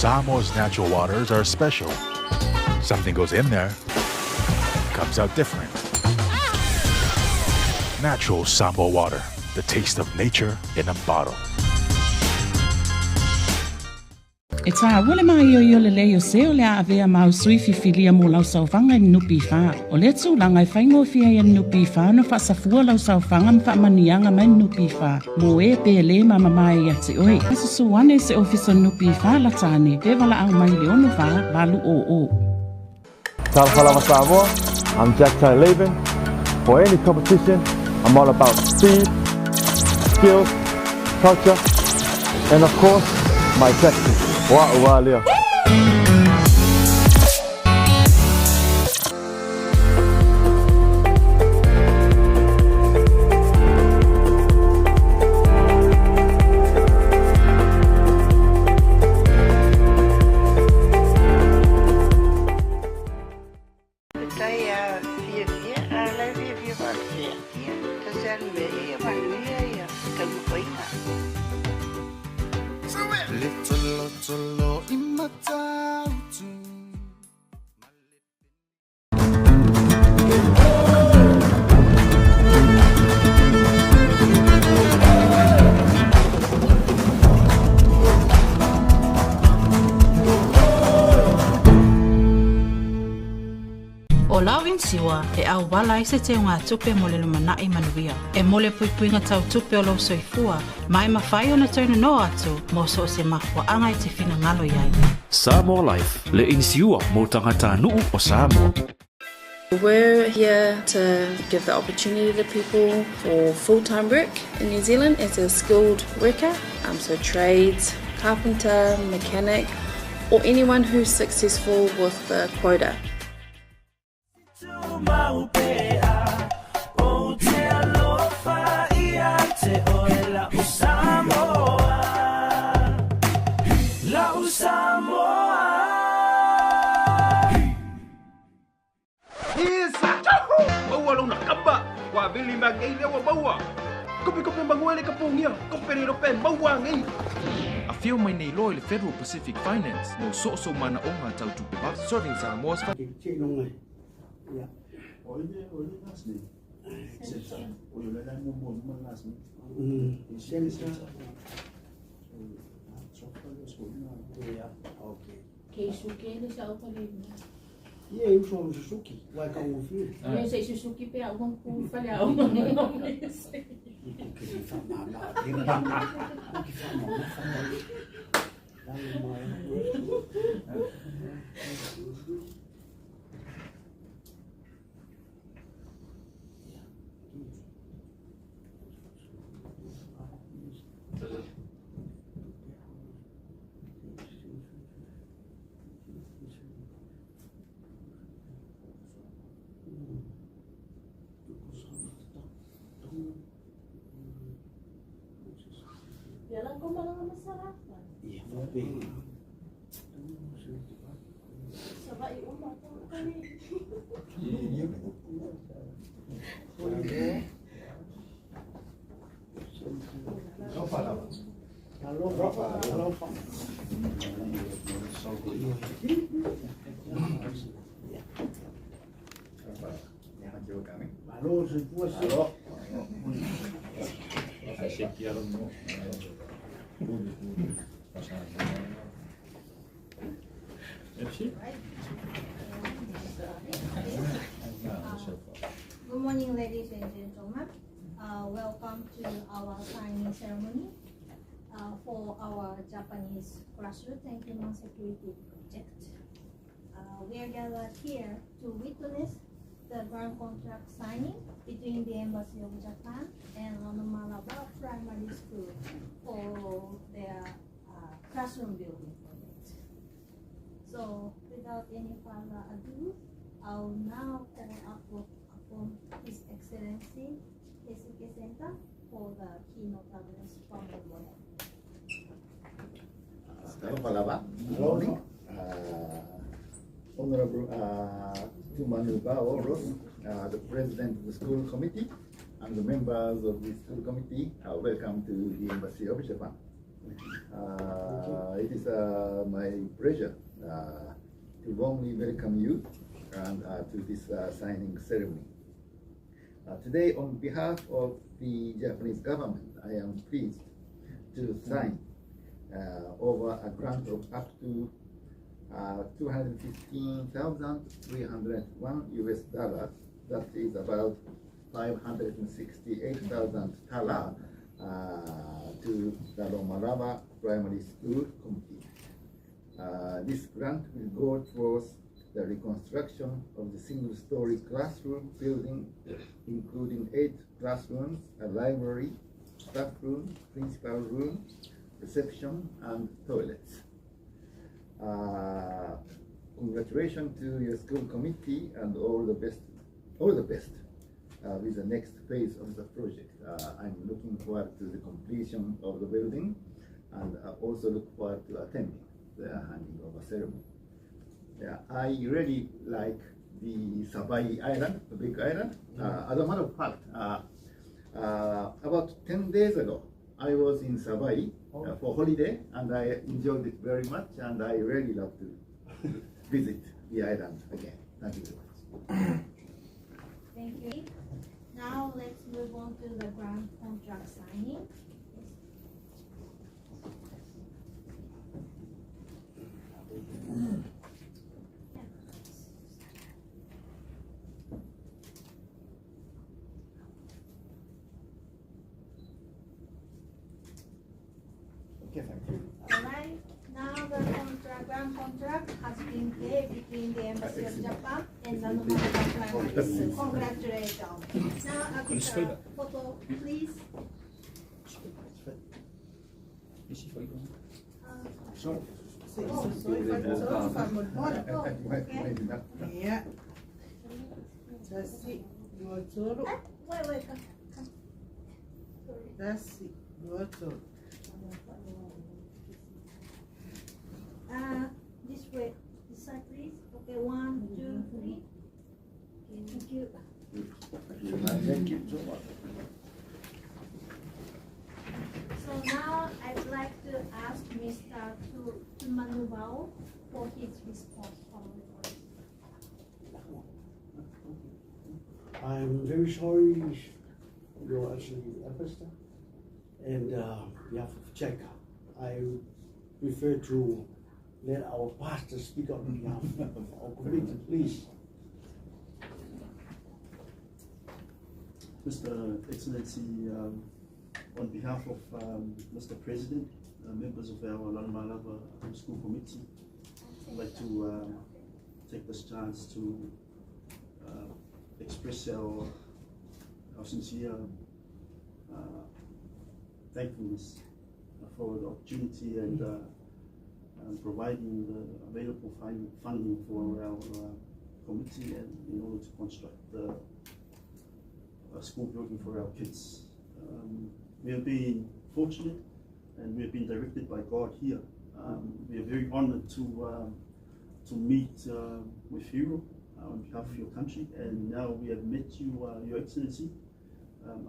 Samoa's natural waters are special. Something goes in there, comes out different. Natural Samoa water, the taste of nature in a bottle. E tā wale mai o le leo seo le avea mau sui fifilia mo lau saufanga i nupi wha. O le tu langa i whaingo fia i nupi wha na whaasafua lau saufanga ma whaamanianga mai nupi wha. Mo e pe le mama mai ati oi. Asa suwane se ofiso nupi wha la tane. Te wala au mai leonu wha walu o o. Lalomalava Samoa, I'm Jack Laban. For any competition, I'm all about speed, skills, culture, and of course, my Texas. Wow, Leo. O lau insiwa e au wala i se te ngā tupe mo le lumanai manuia. E mole puipuinga tau tupe o lau soifua, mai mawhai o na tauna no atu, mo so se mafua anga i te whina ngalo iai. Samoa Life, le insiua mo tangata nuu o Samoa. We're here to give the opportunity to people for full-time work in New Zealand as a skilled worker, so trades, carpenter, mechanic, or anyone who's successful with the quota. Bili magai lewa baua. Kopi banguele kapungia. Koperi rope baua ngai. A few mai nei loy le Federal Pacific Finance no so mana onga tau tu pa serving Samoa's fa. Yeah. Ole nasni. Ole la mo nasni. Okay, Suzuki ni sa auto ni. Yeah, eu sou Suzuki. Vai cá um filho. Eu sei Suzuki pe algum com falhar. Que fama lá. Que fama. Yalan ko malang masarap. Iya, tapi. Sabay umat ko kami. Iya. Good morning, ladies and gentlemen. Welcome to our signing ceremony for our Japanese grassroots and human security project. We are gathered here to witness the grant contract signing between the Embassy of Japan and Lalomalava Primary School for their classroom building project. So, without any further ado, I'll now call upon His Excellency Keisuke Center for the keynote address from the board. Lalomalava, good morning. Honorable Tumanuba Oros, the President of the School Committee, and the members of the School Committee, welcome to the Embassy of Japan. It is my pleasure to warmly welcome you and to this signing ceremony. Today, on behalf of the Japanese government, I am pleased to sign over a grant of up to $215,301 US. That is about 568,000 tala to the Lalomalava Primary School Committee. This grant will go towards the reconstruction of the single-story classroom building, including 8 classrooms, a library, staff room, principal room, reception, and toilets. Congratulations to your school committee and all the best with the next phase of the project. I'm looking forward to the completion of the building and also look forward to attending the handing over ceremony. Yeah, I really like the Savai Island, the big island. As a matter of fact, about 10 days ago, I was in Savai for holiday, and I enjoyed it very much, and I really love to visit the island again. Thank you very much. Thank you. Now let's move on to the grant contract signing. Okay, thank you. Alright, now the grant contract has been paid between the Embassy of Japan and Lalomalava Primary School. Congratulations. Now, after photo, please. Yeah. That's it. Your total. Wait, come. That's it. Your total. This way. This side, please. Okay, 1, 2, 3. Okay, thank you. Thank you so much. So now I'd like to ask Mr. Tumanubao for his response on the voice. I'm very sorry you're actually Ambassador. And on behalf of Czech, I prefer to let our pastor speak on behalf of our committee, please. Mr. Excellency, on behalf of Mr. President, members of our Lalomalava School Committee, I'd like to take this chance to express our sincere thankfulness for the opportunity and providing the available funding for our committee and in order to construct a school building for our kids. We have been fortunate and we have been directed by God here. We are very honored to meet with you on behalf of your country, and now we have met you, Your Excellency.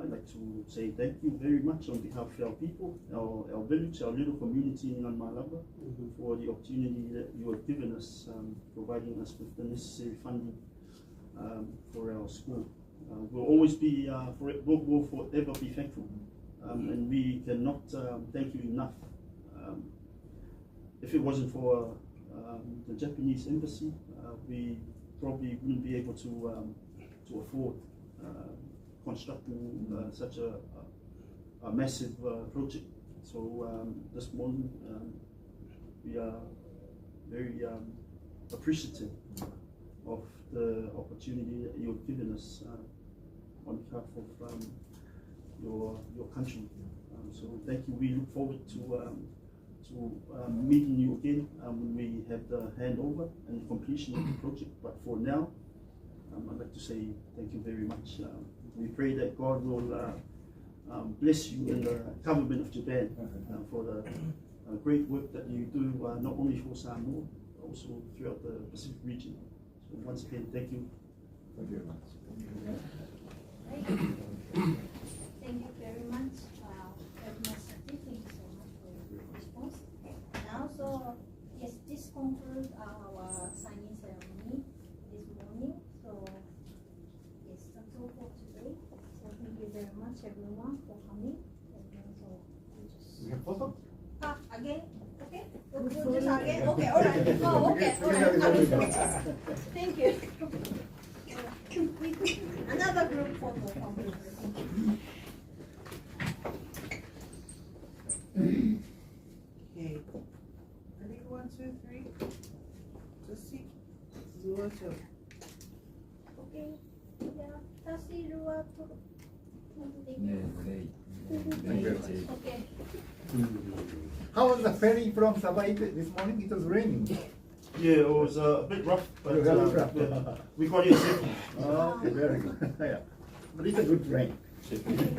I'd like to say thank you very much on behalf of our people, our village, our little community in Lalomalava, for the opportunity that you have given us, providing us with the necessary funding for our school. We'll always be, we'll forever be thankful, and we cannot thank you enough. If it wasn't for the Japanese embassy, we probably wouldn't be able to afford constructing such a massive project. So this morning we are very appreciative of the opportunity that you've given us on behalf of your country. So thank you. We look forward to meeting you again when we have the handover and completion of the project. But for now, I'd like to say thank you very much. We pray that God will bless you and the government of Japan for the great work that you do, not only for Samoa, but also throughout the Pacific region. So once again, thank you. Thank you very much. Thank you very much. Wow, that must have taken so much for you. everyone for coming. And so we just... We have photo? Again? Okay. We'll just again? Okay, all right. Oh, okay, all right. Thank you. Another group photo from you. Okay. Ready? 1, 2, 3. Just see. 2, 2. Okay. Yeah. Tasi dua tu. Okay. How was the ferry from Sabah this morning? It was raining. Yeah, it was a bit rough, but It was rough. yeah, we got here safely. Okay, very good. Yeah. But it's a good rain.